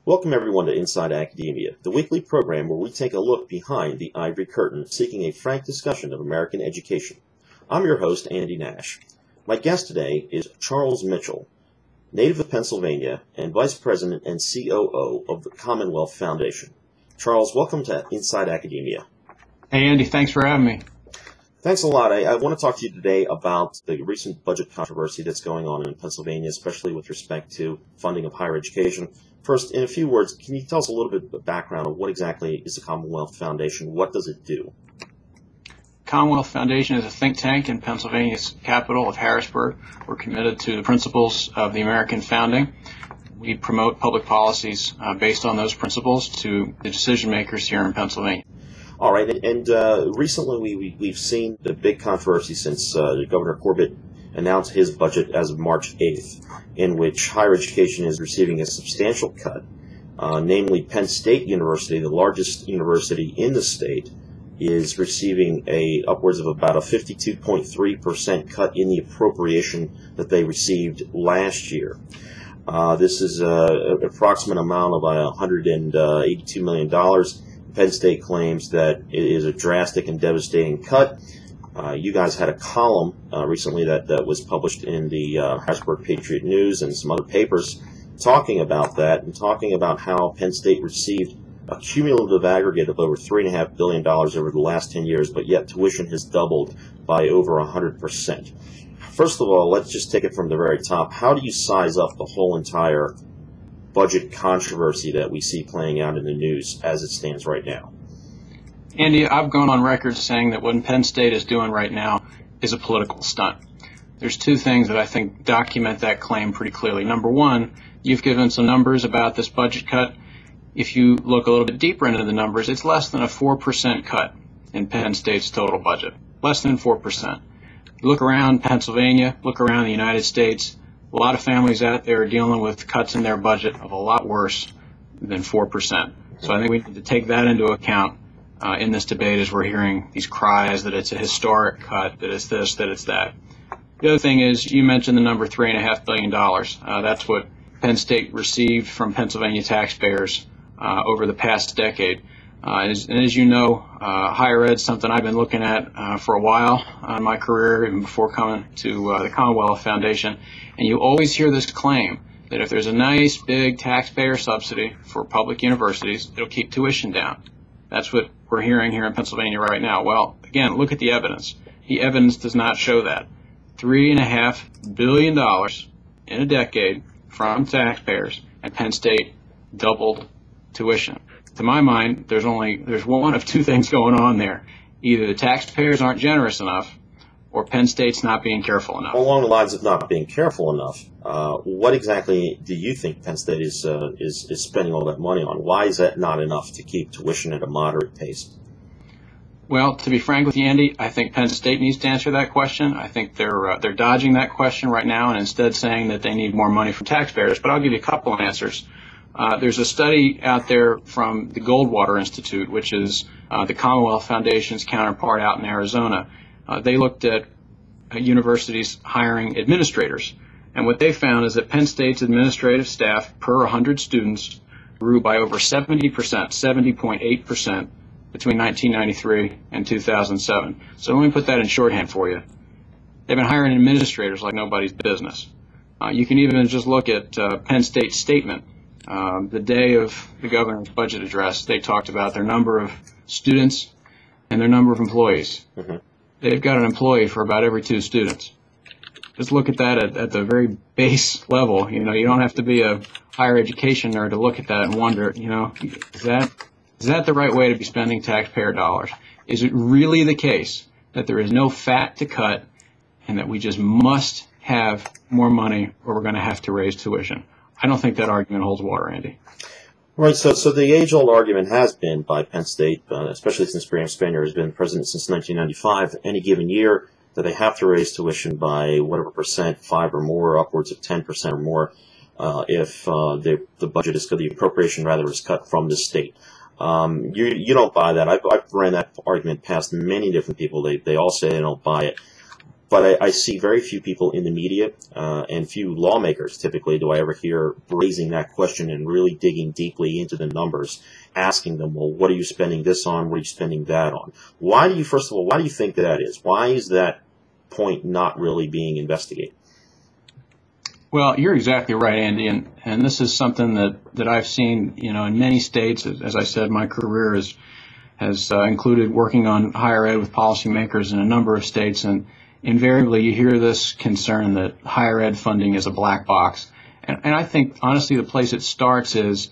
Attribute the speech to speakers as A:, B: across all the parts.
A: Welcome everyone to Inside Academia, the weekly program where we take a look behind the ivory curtain, seeking a frank discussion of American education. I'm your host, Andy Nash. My guest today is Charles Mitchell, native of Pennsylvania and Vice President and COO of the Commonwealth Foundation. Charles, welcome to Inside Academia.
B: Hey Andy, thanks for having me.
A: Thanks a lot. I want to talk to you today about the recent budget controversy that's going on in Pennsylvania, especially with respect to funding of higher education. First, in a few words, can you tell us a little bit of the background of what exactly is the Commonwealth Foundation? What does it do?
B: Commonwealth Foundation is a think tank in Pennsylvania's capital of Harrisburg. We're committed to the principles of the American founding. We promote public policies based on those principles to the decision makers here in Pennsylvania.
A: All right, and recently we've seen the big controversy since Governor Corbett announced his budget as of March 8th, in which higher education is receiving a substantial cut. Namely, Penn State University, the largest university in the state, is receiving upwards of about a 52.3% cut in the appropriation that they received last year. This is an approximate amount of $182 million. Penn State claims that it is a drastic and devastating cut. You guys had a column recently that was published in the Harrisburg Patriot News and some other papers talking about that and talking about how Penn State received a cumulative aggregate of over $3.5 billion over the last 10 years, but yet tuition has doubled by over 100%. First of all, let's just take it from the very top. How do you size up the whole entire budget controversy that we see playing out in the news as it stands right now?
B: Andy, I've gone on record saying that what Penn State is doing right now is a political stunt. There's two things that I think document that claim pretty clearly. Number one, you've given some numbers about this budget cut. If you look a little bit deeper into the numbers, it's less than a 4% cut in Penn State's total budget. Less than 4%. Look around Pennsylvania, look around the United States. A lot of families out there are dealing with cuts in their budget of a lot worse than 4%. So I think we need to take that into account in this debate as we're hearing these cries that it's a historic cut, that it's this, that it's that. The other thing is, you mentioned the number $3.5 billion. That's what Penn State received from Pennsylvania taxpayers over the past decade. And as you know, higher ed is something I've been looking at for a while in my career, even before coming to the Commonwealth Foundation. And you always hear this claim that if there's a nice big taxpayer subsidy for public universities, it'll keep tuition down. That's what we're hearing here in Pennsylvania right now. Well, again, look at the evidence. The evidence does not show that. $3.5 billion in a decade from taxpayers, and Penn State doubled tuition. To my mind, there's one of two things going on there. Either the taxpayers aren't generous enough, or Penn State's not being careful enough.
A: Along the lines of not being careful enough, what exactly do you think Penn State is spending all that money on? Why is that not enough to keep tuition at a moderate pace?
B: Well, to be frank with you, Andy, I think Penn State needs to answer that question. I think they're dodging that question right now and instead saying that they need more money from taxpayers. But I'll give you a couple of answers. There's a study out there from the Goldwater Institute, which is the Commonwealth Foundation's counterpart out in Arizona. They looked at universities hiring administrators. And what they found is that Penn State's administrative staff per 100 students grew by over 70%, 70.8%, between 1993 and 2007. So let me put that in shorthand for you. They've been hiring administrators like nobody's business. You can even just look at Penn State's statement. The day of the governor's budget address, they talked about their number of students and their number of employees. Mm-hmm. They've got an employee for about every 2 students. Just look at that at the very base level. You know, you don't have to be a higher education nerd to look at that and wonder, is that the right way to be spending taxpayer dollars? Is it really the case that there is no fat to cut and that we just must have more money or we're going to have to raise tuition? I don't think that argument holds water, Andy.
A: Right, so the age-old argument has been by Penn State, especially since Graham Spanier has been president since 1995, any given year, that they have to raise tuition by whatever percent, 5 or more, upwards of 10% or more, if the budget is the appropriation rather is cut from the state. You don't buy that. I've ran that argument past many different people. They all say they don't buy it. But I see very few people in the media and few lawmakers typically do I ever hear raising that question and really digging deeply into the numbers, asking them, well, what are you spending this on? What are you spending that on? First of all, why do you think that is? Why is that point not really being investigated?
B: Well, you're exactly right, Andy, and this is something that I've seen, in many states. As I said, my career has included working on higher ed with policymakers in a number of states, and invariably you hear this concern that higher ed funding is a black box. And I think, honestly, the place it starts is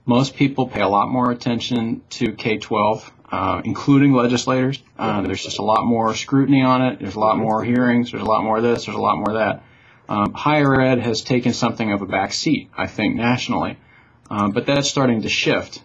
B: most people pay a lot more attention to K-12, including legislators. There's just a lot more scrutiny on it. There's a lot more hearings. There's a lot more of this. There's a lot more of that. Higher ed has taken something of a back seat, I think, nationally. But that's starting to shift.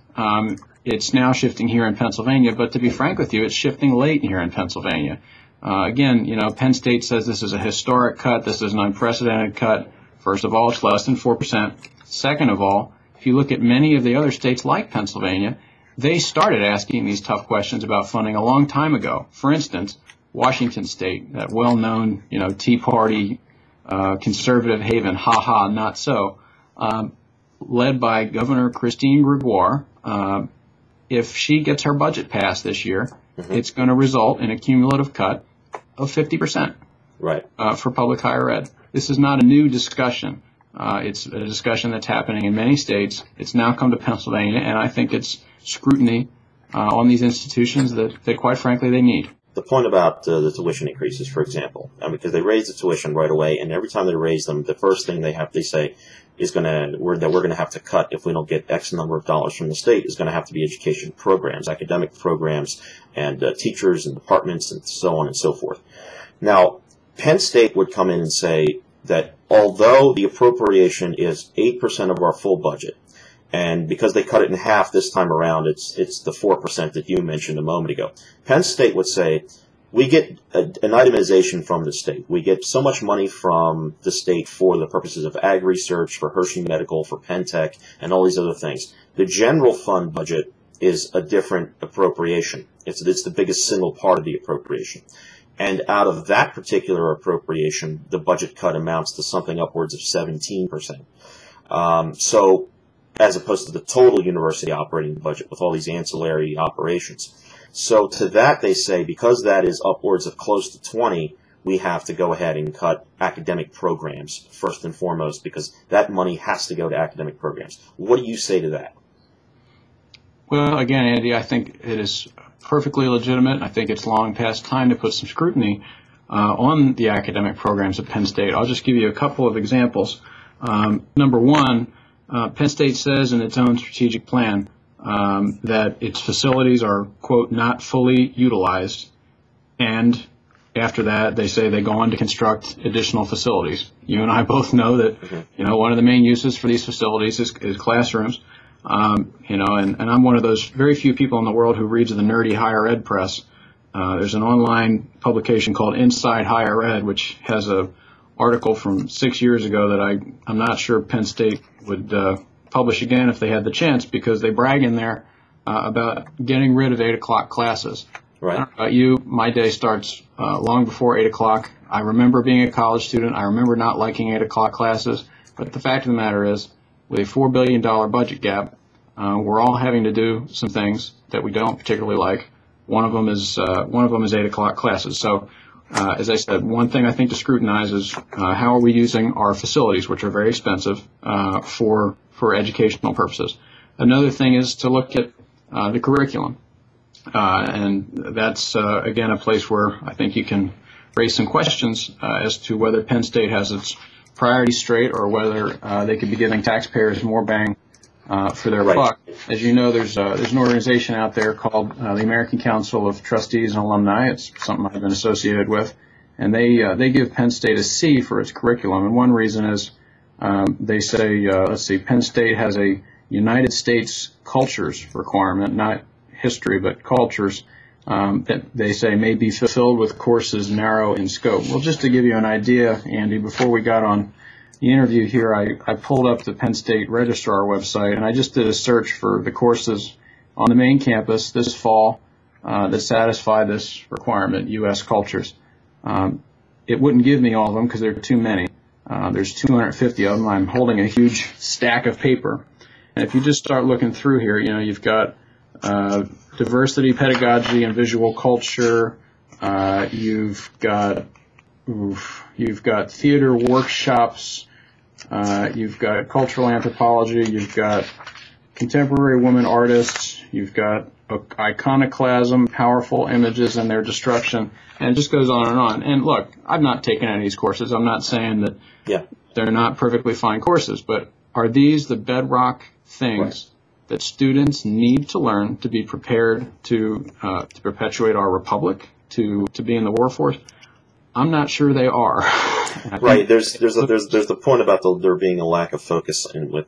B: It's now shifting here in Pennsylvania, but to be frank with you, it's shifting late here in Pennsylvania. Again, Penn State says this is a historic cut. This is an unprecedented cut. First of all, it's less than 4%. Second of all, if you look at many of the other states like Pennsylvania, they started asking these tough questions about funding a long time ago. For instance, Washington State, that well-known, Tea Party conservative haven, not so, led by Governor Christine Gregoire. If she gets her budget passed this year, it's going to result in a cumulative cut of 50%,
A: right,
B: for public higher ed. This is not a new discussion. It's a discussion that's happening in many states. It's now come to Pennsylvania, and I think it's scrutiny on these institutions that quite frankly, they need.
A: The point about the tuition increases, for example, because they raise the tuition right away, and every time they raise them, the first thing they say is that we're going to have to cut if we don't get X number of dollars from the state is going to have to be education programs, academic programs, and teachers and departments and so on and so forth. Now, Penn State would come in and say that although the appropriation is 8% of our full budget, and because they cut it in half this time around, it's the 4% that you mentioned a moment ago. Penn State would say, we get an itemization from the state. We get so much money from the state for the purposes of ag research, for Hershey Medical, for Penn Tech, and all these other things. The general fund budget is a different appropriation. It's the biggest single part of the appropriation. And out of that particular appropriation, the budget cut amounts to something upwards of 17%. So, as opposed to the total university operating budget with all these ancillary operations. So to that they say, because that is upwards of close to 20, we have to go ahead and cut academic programs first and foremost, because that money has to go to academic programs. What do you say to that?
B: Well, again, Andy, I think it is perfectly legitimate. I think it's long past time to put some scrutiny on the academic programs at Penn State. I'll just give you a couple of examples. Number one, Penn State says in its own strategic plan that its facilities are, quote, not fully utilized, and after that they say they go on to construct additional facilities. You and I both know that, one of the main uses for these facilities is classrooms, and I'm one of those very few people in the world who reads the nerdy higher ed press. There's an online publication called Inside Higher Ed, which has a article from 6 years ago that I'm not sure Penn State would publish again if they had the chance, because they brag in there about getting rid of 8 o'clock classes.
A: Right.
B: I don't know about you, my day starts long before 8 o'clock. I remember being a college student. I remember not liking 8 o'clock classes. But the fact of the matter is, with a $4 billion budget gap, we're all having to do some things that we don't particularly like. One of them is 8 o'clock classes. So, as I said, one thing I think to scrutinize is how are we using our facilities, which are very expensive, for educational purposes. Another thing is to look at the curriculum. And that's, again, a place where I think you can raise some questions as to whether Penn State has its priorities straight, or whether they could be giving taxpayers more bang for their buck. As you know, there's an organization out there called the American Council of Trustees and Alumni. It's something I've been associated with, and they give Penn State a C for its curriculum. And one reason is they say, Penn State has a United States cultures requirement, not history, but cultures, that they say may be fulfilled with courses narrow in scope. Well, just to give you an idea, Andy, before we got on the interview here, I pulled up the Penn State Registrar website, and I just did a search for the courses on the main campus this fall that satisfy this requirement, U.S. cultures. it wouldn't give me all of them because there are too many. There's 250 of them. I'm holding a huge stack of paper. And if you just start looking through here, you've got diversity, pedagogy, and visual culture. You've got theater workshops. You've got cultural anthropology. You've got contemporary women artists. You've got iconoclasm, powerful images and their destruction, and it just goes on and on. And look, I've not taken any of these courses. I'm not saying that they're not perfectly fine courses, but are these the bedrock things that students need to learn to be prepared to perpetuate our republic, to be in the workforce? I'm not sure they are.
A: Right. There's the point about there being a lack of focus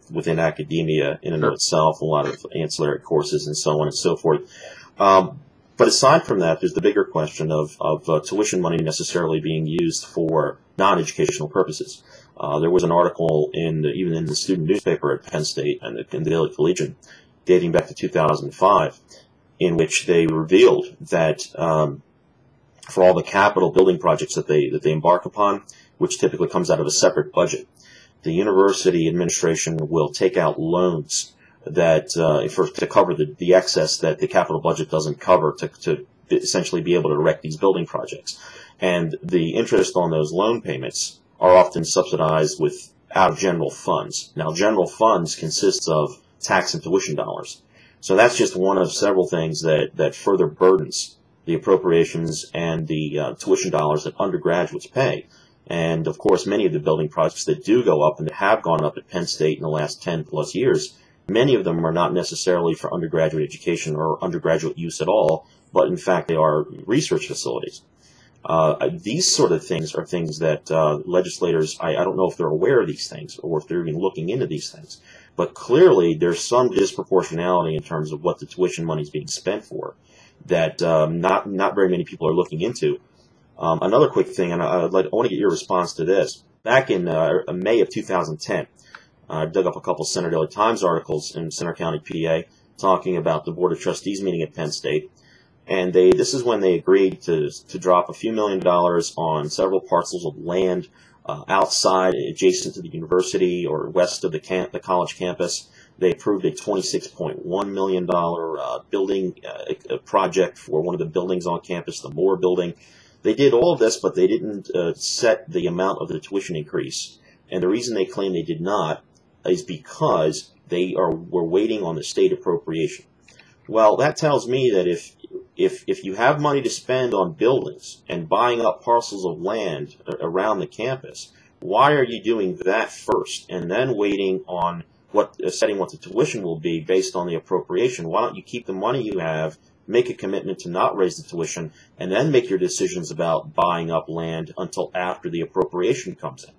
A: within academia in and of itself, a lot of ancillary courses and so on and so forth. But aside from that, there's the bigger question of tuition money necessarily being used for non-educational purposes. There was an article even in the student newspaper at Penn State and in the Daily Collegian dating back to 2005 in which they revealed that for all the capital building projects that they embark upon, which typically comes out of a separate budget, the university administration will take out loans that to cover the excess that the capital budget doesn't cover to essentially be able to erect these building projects. And the interest on those loan payments are often subsidized out of general funds. Now, general funds consists of tax and tuition dollars. So that's just one of several things that further burdens the appropriations and the tuition dollars that undergraduates pay. And, of course, many of the building projects that do go up and that have gone up at Penn State in the last 10-plus years, many of them are not necessarily for undergraduate education or undergraduate use at all, but, in fact, they are research facilities. These sort of things are things that legislators, I don't know if they're aware of these things or if they're even looking into these things, but clearly there's some disproportionality in terms of what the tuition money is being spent for that not very many people are looking into. Another quick thing, and I want to get your response to this. Back in May of 2010, I dug up a couple Center Daily Times articles in Center County, PA, talking about the Board of Trustees meeting at Penn State. And this is when they agreed to drop a few $1 million on several parcels of land outside, adjacent to the university or west of the college campus. They approved a $26.1 million building project for one of the buildings on campus, the Moore building. They did all of this, but they didn't set the amount of the tuition increase. And the reason they claim they did not is because they were waiting on the state appropriation. Well, that tells me that if you have money to spend on buildings and buying up parcels of land around the campus, why are you doing that first and then waiting on setting what the tuition will be based on the appropriation? Why don't you keep the money you have, make a commitment to not raise the tuition, and then make your decisions about buying up land until after the appropriation comes in?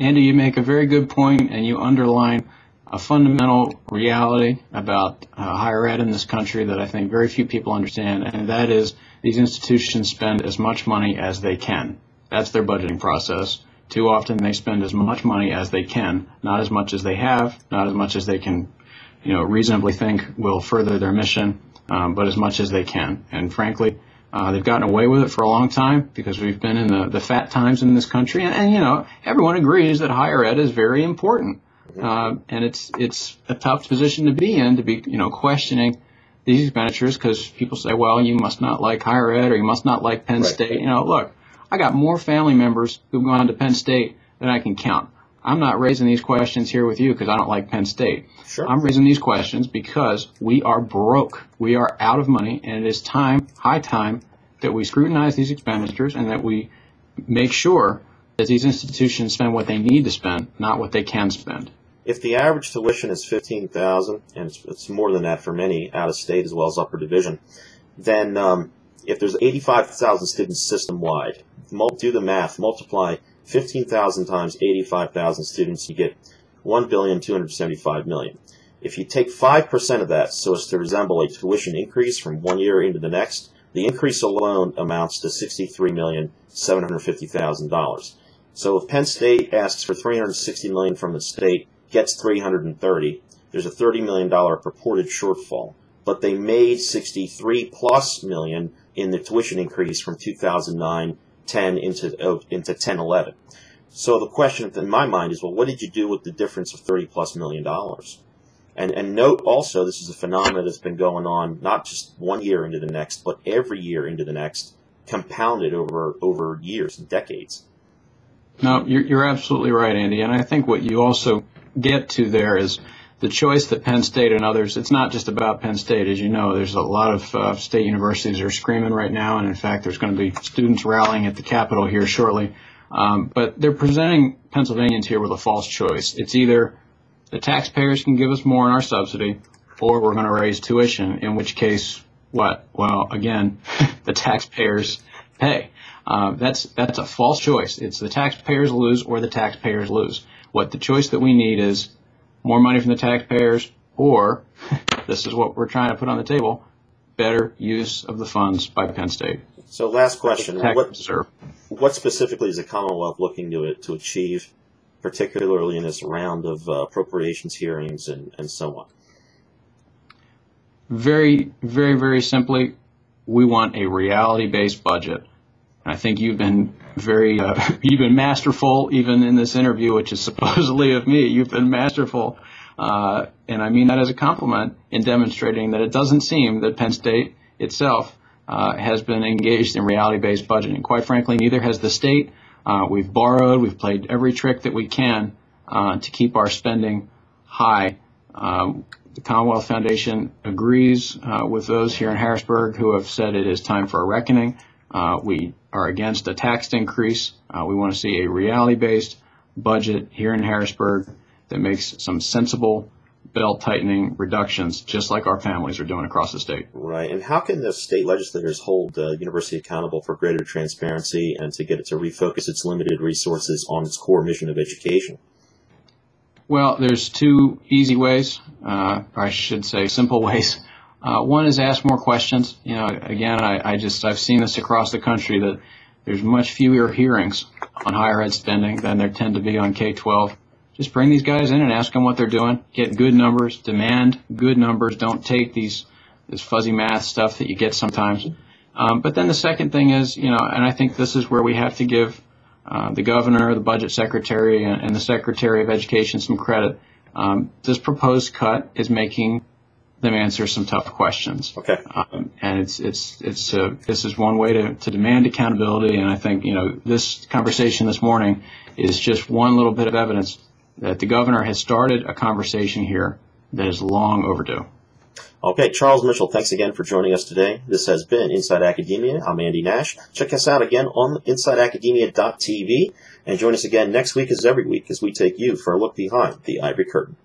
B: Andy, you make a very good point, and you underline a fundamental reality about higher ed in this country that I think very few people understand, and that is these institutions spend as much money as they can. That's their budgeting process. Too often they spend as much money as they can, not as much as they have, not as much as they can, reasonably think will further their mission, but as much as they can. And frankly, they've gotten away with it for a long time because we've been in the fat times in this country, and everyone agrees that higher ed is very important. And it's a tough position to be questioning these expenditures because people say, well, you must not like higher ed or you must not like Penn State. Look, I got more family members who've gone to Penn State than I can count. I'm not raising these questions here with you because I don't like Penn State.
A: Sure.
B: I'm raising these questions because we are broke. We are out of money, and it is high time, that we scrutinize these expenditures and that we make sure that these institutions spend what they need to spend, not what they can spend.
A: If the average tuition is $15,000, and it's more than that for many out of state as well as upper division, then if there's 85,000 students system-wide, do the math, multiply 15,000 times 85,000 students, you get $1,275,000,000. If you take 5% of that so as to resemble a tuition increase from one year into the next, the increase alone amounts to $63,750,000. So if Penn State asks for $360 million from the state, gets $330, there's a $30 million purported shortfall. But they made $63+ million in the tuition increase from 2009 10 into 10, 11. So the question in my mind is, well, what did you do with the difference of $30+ million? And note also, this is a phenomenon that's been going on not just one year into the next, but every year into the next, compounded over years and decades.
B: No, you're absolutely right, Andy. And I think what you also get to there is the choice that Penn State and others, it's not just about Penn State. As you know, there's a lot of state universities that are screaming right now. And in fact, there's going to be students rallying at the Capitol here shortly. But they're presenting Pennsylvanians here with a false choice. It's either the taxpayers can give us more in our subsidy, or we're going to raise tuition, in which case, what? Well, again, the taxpayers pay. That's a false choice. It's the taxpayers lose or the taxpayers lose. What the choice that we need is more money from the taxpayers, or this is what we're trying to put on the table, better use of the funds by Penn State.
A: So last question, what specifically is the Commonwealth looking to achieve, particularly in this round of appropriations hearings and so on?
B: Very, very, very simply, we want a reality-based budget. And I think you've been you've been masterful, even in this interview, which is supposedly of me. You've been masterful, and I mean that as a compliment, in demonstrating that it doesn't seem that Penn State itself has been engaged in reality-based budgeting. Quite frankly, neither has the state. We've borrowed, we've played every trick that we can to keep our spending high. The Commonwealth Foundation agrees with those here in Harrisburg who have said it is time for a reckoning. We are against a tax increase. We want to see a reality-based budget here in Harrisburg that makes some sensible belt-tightening reductions, just like our families are doing across the state.
A: Right. And how can the state legislators hold the university accountable for greater transparency and to get it to refocus its limited resources on its core mission of education?
B: Well, there's two easy ways, or I should say simple ways. One is ask more questions. You know, again, I've seen this across the country that there's much fewer hearings on higher ed spending than there tend to be on K-12. Just bring these guys in and ask them what they're doing. Get good numbers. Demand good numbers. Don't take this fuzzy math stuff that you get sometimes. But then the second thing is, you know, and I think this is where we have to give the governor, the budget secretary, and the secretary of education some credit. This proposed cut is making them answer some tough questions.
A: Okay.
B: And this is one way to demand accountability. And I think, you know, this conversation this morning is just one little bit of evidence that the governor has started a conversation here that is long overdue.
A: Okay, Charles Mitchell, thanks again for joining us today. This has been Inside Academia. I'm Andy Nash. Check us out again on InsideAcademia.tv, and join us again next week as every week as we take you for a look behind the ivory curtain.